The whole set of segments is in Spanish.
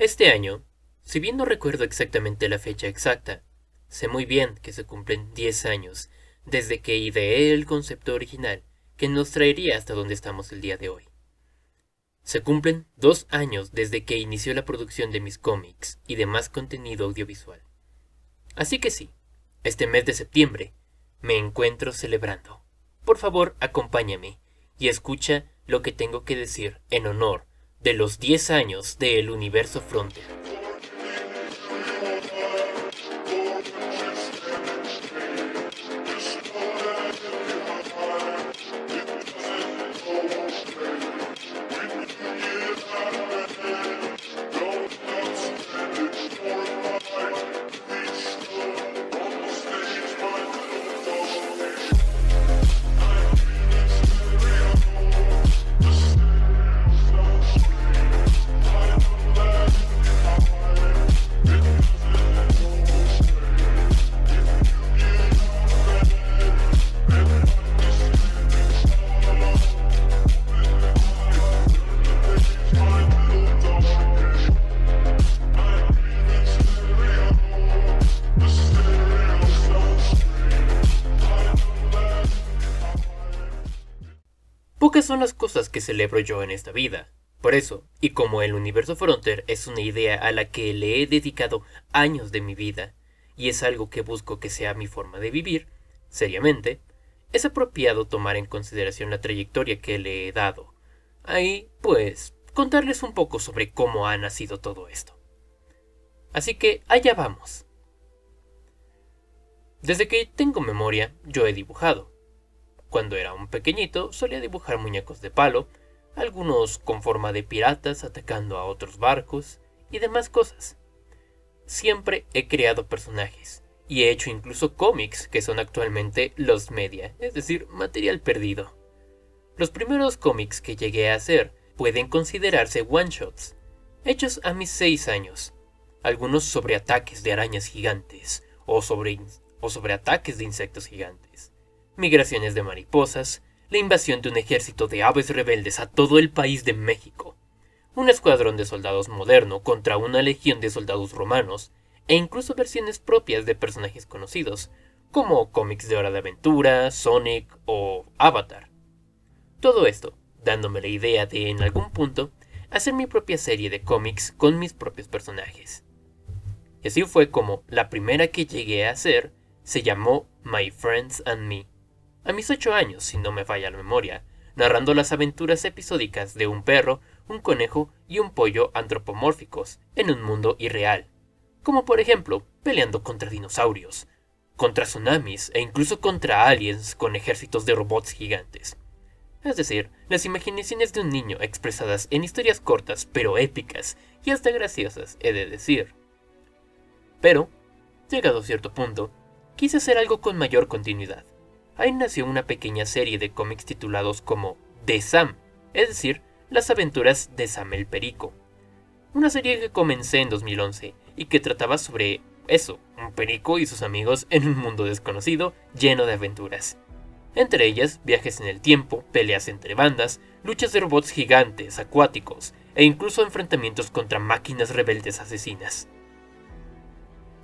Este año, si bien no recuerdo exactamente la fecha exacta, sé muy bien que se cumplen 10 años desde que ideé el concepto original que nos traería hasta donde estamos el día de hoy. Se cumplen 2 años desde que inició la producción de mis cómics y demás contenido audiovisual. Así que sí, este mes de septiembre me encuentro celebrando. Por favor, acompáñame y escucha lo que tengo que decir en honor de los 10 años del Universo Frontier. Pocas son las cosas que celebro yo en esta vida. Por eso, y como el Universo Frontier es una idea a la que le he dedicado años de mi vida, y es algo que busco que sea mi forma de vivir, seriamente, es apropiado tomar en consideración la trayectoria que le he dado. Ahí, pues, contarles un poco sobre cómo ha nacido todo esto. Así que allá vamos. Desde que tengo memoria, yo he dibujado. Cuando era un pequeñito, solía dibujar muñecos de palo, algunos con forma de piratas atacando a otros barcos y demás cosas. Siempre he creado personajes, y he hecho incluso cómics que son actualmente los media, es decir, material perdido. Los primeros cómics que llegué a hacer pueden considerarse one-shots, hechos a mis 6 años, algunos sobre ataques de arañas gigantes o sobre ataques de insectos gigantes, migraciones de mariposas, la invasión de un ejército de aves rebeldes a todo el país de México, un escuadrón de soldados moderno contra una legión de soldados romanos, e incluso versiones propias de personajes conocidos, como cómics de Hora de Aventura, Sonic o Avatar. Todo esto dándome la idea de, en algún punto, hacer mi propia serie de cómics con mis propios personajes. Y así fue como la primera que llegué a hacer se llamó My Friends and Me. A mis 8 años, si no me falla la memoria, narrando las aventuras episódicas de un perro, un conejo y un pollo antropomórficos en un mundo irreal, como por ejemplo peleando contra dinosaurios, contra tsunamis e incluso contra aliens con ejércitos de robots gigantes. Es decir, las imaginaciones de un niño expresadas en historias cortas pero épicas y hasta graciosas, he de decir. Pero, llegado a cierto punto, quise hacer algo con mayor continuidad. Ahí nació una pequeña serie de cómics titulados como The Sam, es decir, las aventuras de Sam el Perico. Una serie que comencé en 2011 y que trataba sobre eso, un perico y sus amigos en un mundo desconocido lleno de aventuras. Entre ellas, viajes en el tiempo, peleas entre bandas, luchas de robots gigantes, acuáticos e incluso enfrentamientos contra máquinas rebeldes asesinas.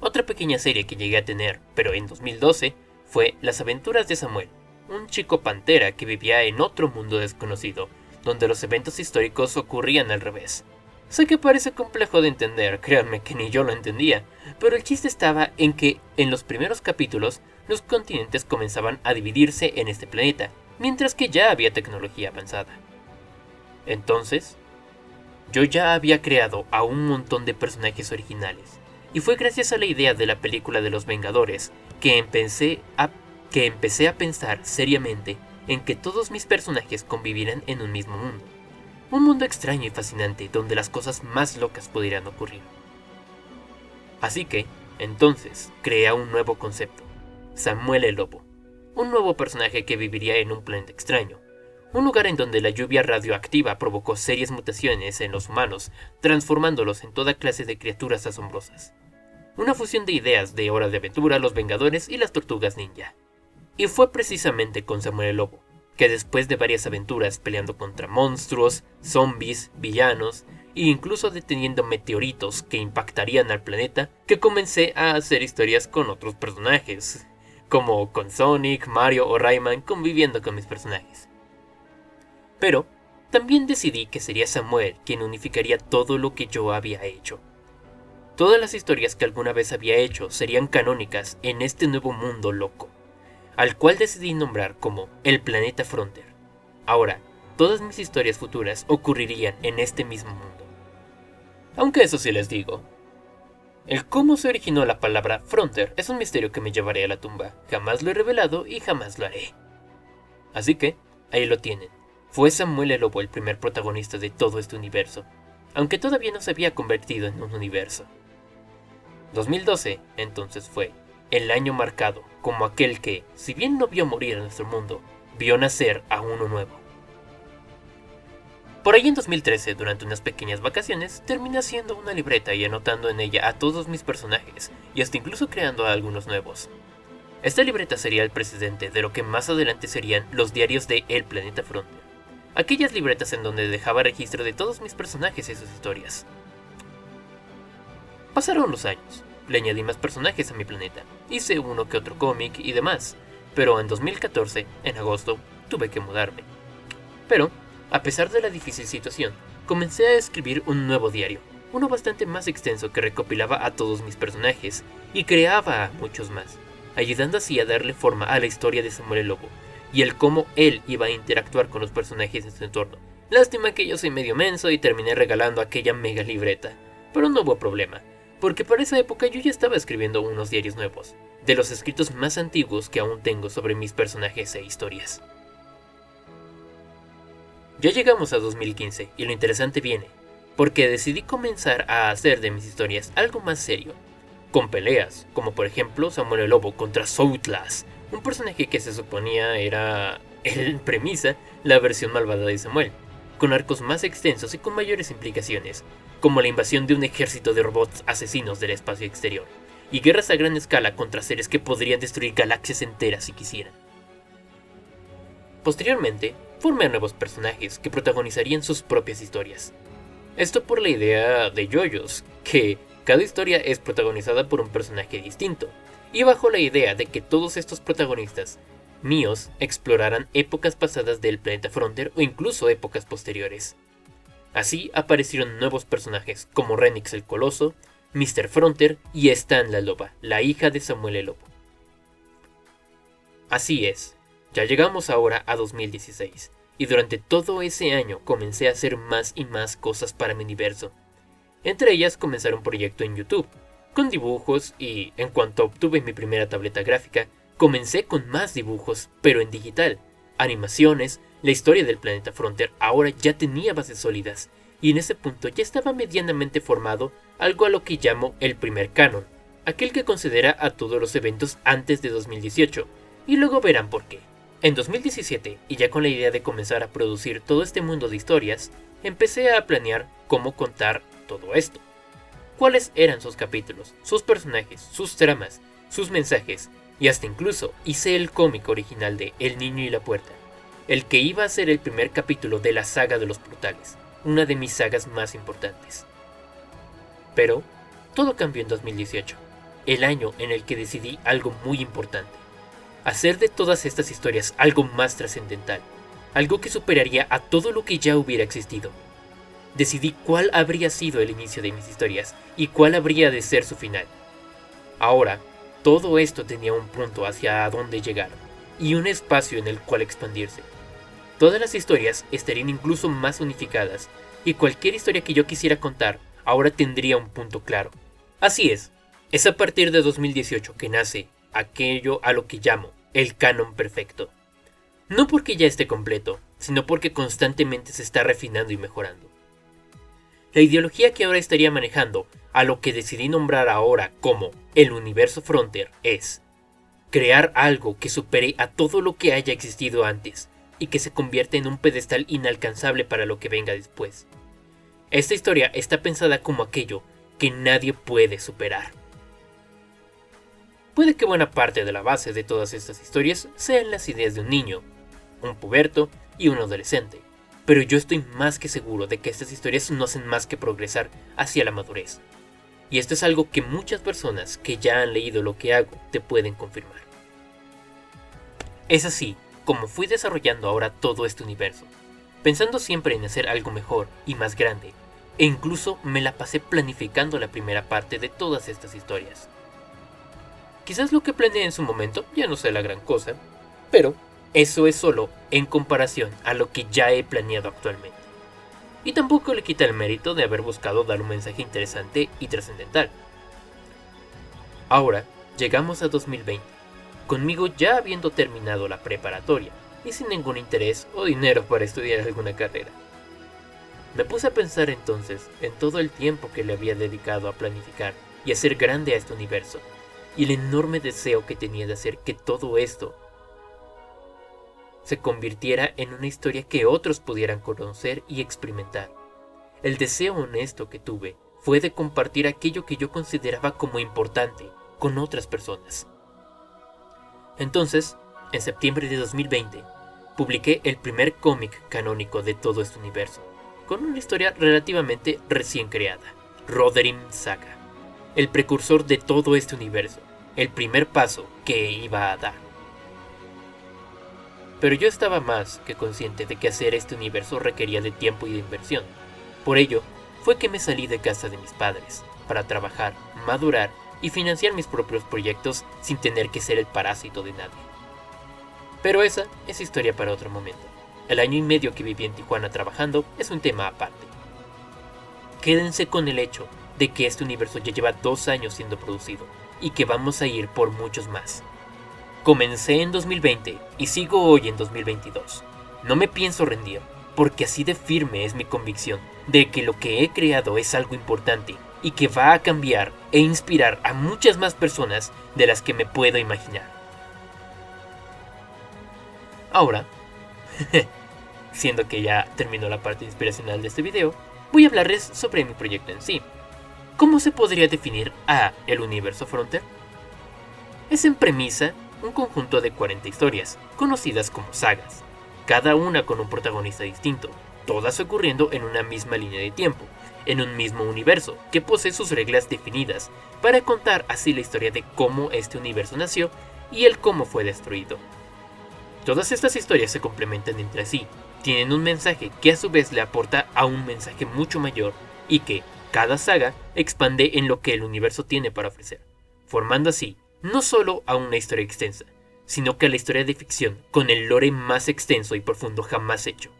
Otra pequeña serie que llegué a tener, pero en 2012, fue Las aventuras de Samuel, un chico pantera que vivía en otro mundo desconocido, donde los eventos históricos ocurrían al revés. Sé que parece complejo de entender, créanme que ni yo lo entendía, pero el chiste estaba en que, en los primeros capítulos, los continentes comenzaban a dividirse en este planeta, mientras que ya había tecnología avanzada. Entonces, yo ya había creado a un montón de personajes originales, y fue gracias a la idea de la película de los Vengadores que empecé a pensar seriamente en que todos mis personajes convivieran en un mismo mundo. Un mundo extraño y fascinante donde las cosas más locas pudieran ocurrir. Así que, entonces, creé un nuevo concepto, Samuel el Lobo, un nuevo personaje que viviría en un planeta extraño, un lugar en donde la lluvia radioactiva provocó serias mutaciones en los humanos, transformándolos en toda clase de criaturas asombrosas. Una fusión de ideas de Hora de Aventura, Los Vengadores y las Tortugas Ninja. Y fue precisamente con Samuel el Lobo, que después de varias aventuras peleando contra monstruos, zombies, villanos e incluso deteniendo meteoritos que impactarían al planeta, que comencé a hacer historias con otros personajes, como con Sonic, Mario o Rayman conviviendo con mis personajes. Pero también decidí que sería Samuel quien unificaría todo lo que yo había hecho. Todas las historias que alguna vez había hecho serían canónicas en este nuevo mundo loco, al cual decidí nombrar como el Planeta Frontier. Ahora, todas mis historias futuras ocurrirían en este mismo mundo. Aunque eso sí les digo, el cómo se originó la palabra Frontier es un misterio que me llevaré a la tumba. Jamás lo he revelado y jamás lo haré. Así que, ahí lo tienen. Fue Samuel el Lobo el primer protagonista de todo este universo, aunque todavía no se había convertido en un universo. 2012, entonces, fue el año marcado como aquel que, si bien no vio morir a nuestro mundo, vio nacer a uno nuevo. Por ahí en 2013, durante unas pequeñas vacaciones, terminé haciendo una libreta y anotando en ella a todos mis personajes, y hasta incluso creando a algunos nuevos. Esta libreta sería el precedente de lo que más adelante serían los diarios de El Planeta Frontier, aquellas libretas en donde dejaba registro de todos mis personajes y sus historias. Pasaron los años, le añadí más personajes a mi planeta, hice uno que otro cómic y demás, pero en 2014, en agosto, tuve que mudarme. Pero, a pesar de la difícil situación, comencé a escribir un nuevo diario, uno bastante más extenso que recopilaba a todos mis personajes y creaba a muchos más, ayudando así a darle forma a la historia de Samuel el Lobo y el cómo él iba a interactuar con los personajes en su entorno. Lástima que yo soy medio menso y terminé regalando aquella mega libreta, pero no hubo problema, porque para esa época yo ya estaba escribiendo unos diarios nuevos, de los escritos más antiguos que aún tengo sobre mis personajes e historias. Ya llegamos a 2015 y lo interesante viene, porque decidí comenzar a hacer de mis historias algo más serio, con peleas, como por ejemplo Samuel el Lobo contra Soutlas, un personaje que se suponía era, en premisa, la versión malvada de Samuel, con arcos más extensos y con mayores implicaciones, como la invasión de un ejército de robots asesinos del espacio exterior, y guerras a gran escala contra seres que podrían destruir galaxias enteras si quisieran. Posteriormente, formé a nuevos personajes que protagonizarían sus propias historias. Esto por la idea de JoJo's, que cada historia es protagonizada por un personaje distinto, y bajo la idea de que todos estos protagonistas míos exploraran épocas pasadas del Planeta Frontier o incluso épocas posteriores. Así aparecieron nuevos personajes como Renix el Coloso, Mr. Frontier y Stan la Loba, la hija de Samuel el Lobo. Así es, ya llegamos ahora a 2016, y durante todo ese año comencé a hacer más y más cosas para mi universo. Entre ellas comenzar un proyecto en YouTube, con dibujos y, en cuanto obtuve mi primera tableta gráfica, comencé con más dibujos, pero en digital, animaciones. La historia del Planeta Frontier ahora ya tenía bases sólidas, y en ese punto ya estaba medianamente formado algo a lo que llamo el primer canon, aquel que considera a todos los eventos antes de 2018, y luego verán por qué. En 2017, y ya con la idea de comenzar a producir todo este mundo de historias, empecé a planear cómo contar todo esto. Cuáles eran sus capítulos, sus personajes, sus tramas, sus mensajes, y hasta incluso hice el cómic original de El Niño y la Puerta, el que iba a ser el primer capítulo de la saga de los Portales, una de mis sagas más importantes. Pero todo cambió en 2018, el año en el que decidí algo muy importante: hacer de todas estas historias algo más trascendental, algo que superaría a todo lo que ya hubiera existido. Decidí cuál habría sido el inicio de mis historias y cuál habría de ser su final. Ahora, todo esto tenía un punto hacia dónde llegar, y un espacio en el cual expandirse. Todas las historias estarían incluso más unificadas, y cualquier historia que yo quisiera contar ahora tendría un punto claro. Así es a partir de 2018 que nace aquello a lo que llamo el canon perfecto. No porque ya esté completo, sino porque constantemente se está refinando y mejorando. La ideología que ahora estaría manejando, a lo que decidí nombrar ahora como el Universo Frontier, es crear algo que supere a todo lo que haya existido antes y que se convierta en un pedestal inalcanzable para lo que venga después. Esta historia está pensada como aquello que nadie puede superar. Puede que buena parte de la base de todas estas historias sean las ideas de un niño, un puberto y un adolescente, pero yo estoy más que seguro de que estas historias no hacen más que progresar hacia la madurez. Y esto es algo que muchas personas que ya han leído lo que hago te pueden confirmar. Es así como fui desarrollando ahora todo este universo, pensando siempre en hacer algo mejor y más grande, e incluso me la pasé planificando la primera parte de todas estas historias. Quizás lo que planeé en su momento ya no sea la gran cosa, pero eso es solo en comparación a lo que ya he planeado actualmente. Y tampoco le quita el mérito de haber buscado dar un mensaje interesante y trascendental. Ahora llegamos a 2020, conmigo ya habiendo terminado la preparatoria y sin ningún interés o dinero para estudiar alguna carrera. Me puse a pensar entonces en todo el tiempo que le había dedicado a planificar y hacer grande a este universo, y el enorme deseo que tenía de hacer que todo esto se convirtiera en una historia que otros pudieran conocer y experimentar. El deseo honesto que tuve fue de compartir aquello que yo consideraba como importante con otras personas. Entonces, en septiembre de 2020, publiqué el primer cómic canónico de todo este universo, con una historia relativamente recién creada, Rohirrim Saga, el precursor de todo este universo, el primer paso que iba a dar. Pero yo estaba más que consciente de que hacer este universo requería de tiempo y de inversión. Por ello, fue que me salí de casa de mis padres, para trabajar, madurar y financiar mis propios proyectos sin tener que ser el parásito de nadie. Pero esa es historia para otro momento. El año y medio que viví en Tijuana trabajando es un tema aparte. Quédense con el hecho de que este universo ya lleva 2 años siendo producido y que vamos a ir por muchos más. Comencé en 2020 y sigo hoy en 2022. No me pienso rendir, porque así de firme es mi convicción de que lo que he creado es algo importante y que va a cambiar e inspirar a muchas más personas de las que me puedo imaginar. Ahora, siendo que ya terminó la parte inspiracional de este video, voy a hablarles sobre mi proyecto en sí. ¿Cómo se podría definir a el Universo Frontier? Es en premisa un conjunto de 40 historias, conocidas como sagas, cada una con un protagonista distinto, todas ocurriendo en una misma línea de tiempo, en un mismo universo que posee sus reglas definidas, para contar así la historia de cómo este universo nació y el cómo fue destruido. Todas estas historias se complementan entre sí, tienen un mensaje que a su vez le aporta a un mensaje mucho mayor y que, cada saga, expande en lo que el universo tiene para ofrecer, formando así no solo a una historia extensa, sino que a la historia de ficción con el lore más extenso y profundo jamás hecho.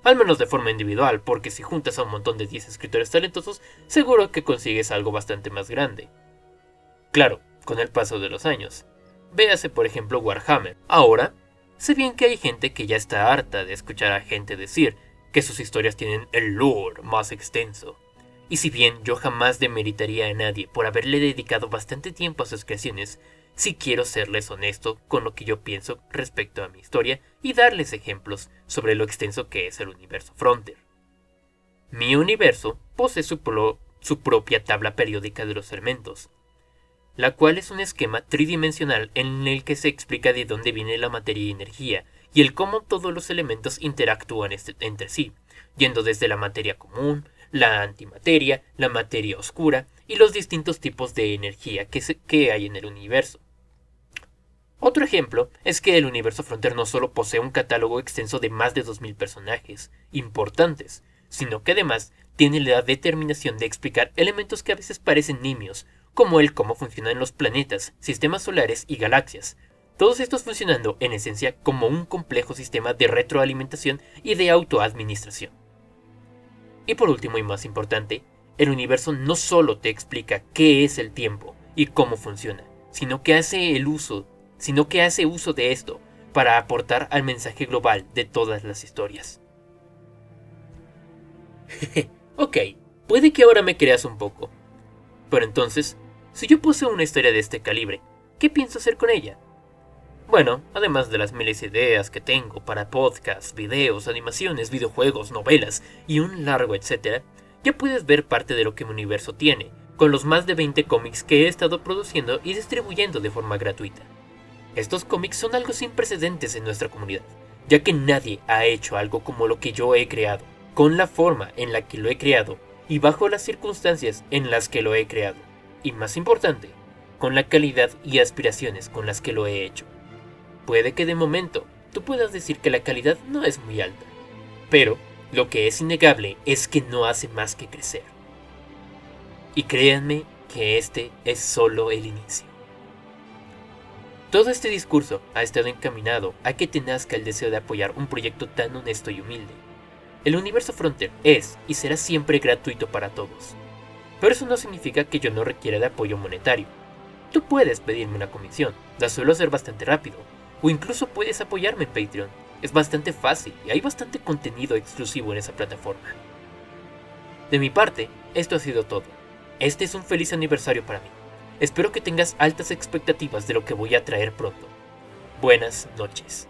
Al menos de forma individual, porque si juntas a un montón de 10 escritores talentosos, seguro que consigues algo bastante más grande. Claro, con el paso de los años. Véase por ejemplo Warhammer. Ahora, sé bien que hay gente que ya está harta de escuchar a gente decir que sus historias tienen el lore más extenso. Y si bien yo jamás demeritaría a nadie por haberle dedicado bastante tiempo a sus creaciones, sí quiero serles honesto con lo que yo pienso respecto a mi historia y darles ejemplos sobre lo extenso que es el universo Frontier. Mi universo posee su propia tabla periódica de los elementos, la cual es un esquema tridimensional en el que se explica de dónde viene la materia y energía y el cómo todos los elementos interactúan entre sí, yendo desde la materia común, la antimateria, la materia oscura y los distintos tipos de energía que hay en el universo. Otro ejemplo es que el universo Frontier no solo posee un catálogo extenso de más de 2000 personajes importantes, sino que además tiene la determinación de explicar elementos que a veces parecen nimios, como el cómo funcionan los planetas, sistemas solares y galaxias, todos estos funcionando en esencia como un complejo sistema de retroalimentación y de autoadministración. Y por último y más importante, el universo no solo te explica qué es el tiempo y cómo funciona, sino que hace uso de esto para aportar al mensaje global de todas las historias. Ok, puede que ahora me creas un poco. Pero entonces, si yo poseo una historia de este calibre, ¿qué pienso hacer con ella? Bueno, además de las miles de ideas que tengo para podcasts, videos, animaciones, videojuegos, novelas y un largo etcétera, ya puedes ver parte de lo que mi universo tiene, con los más de 20 cómics que he estado produciendo y distribuyendo de forma gratuita. Estos cómics son algo sin precedentes en nuestra comunidad, ya que nadie ha hecho algo como lo que yo he creado, con la forma en la que lo he creado y bajo las circunstancias en las que lo he creado, y más importante, con la calidad y aspiraciones con las que lo he hecho. Puede que de momento tú puedas decir que la calidad no es muy alta, pero lo que es innegable es que no hace más que crecer. Y créanme que este es solo el inicio. Todo este discurso ha estado encaminado a que te nazca el deseo de apoyar un proyecto tan honesto y humilde. El universo Frontier es y será siempre gratuito para todos, pero eso no significa que yo no requiera de apoyo monetario. Tú puedes pedirme una comisión, la suelo hacer bastante rápido, o incluso puedes apoyarme en Patreon. Es bastante fácil y hay bastante contenido exclusivo en esa plataforma. De mi parte, esto ha sido todo. Este es un feliz aniversario para mí. Espero que tengas altas expectativas de lo que voy a traer pronto. Buenas noches.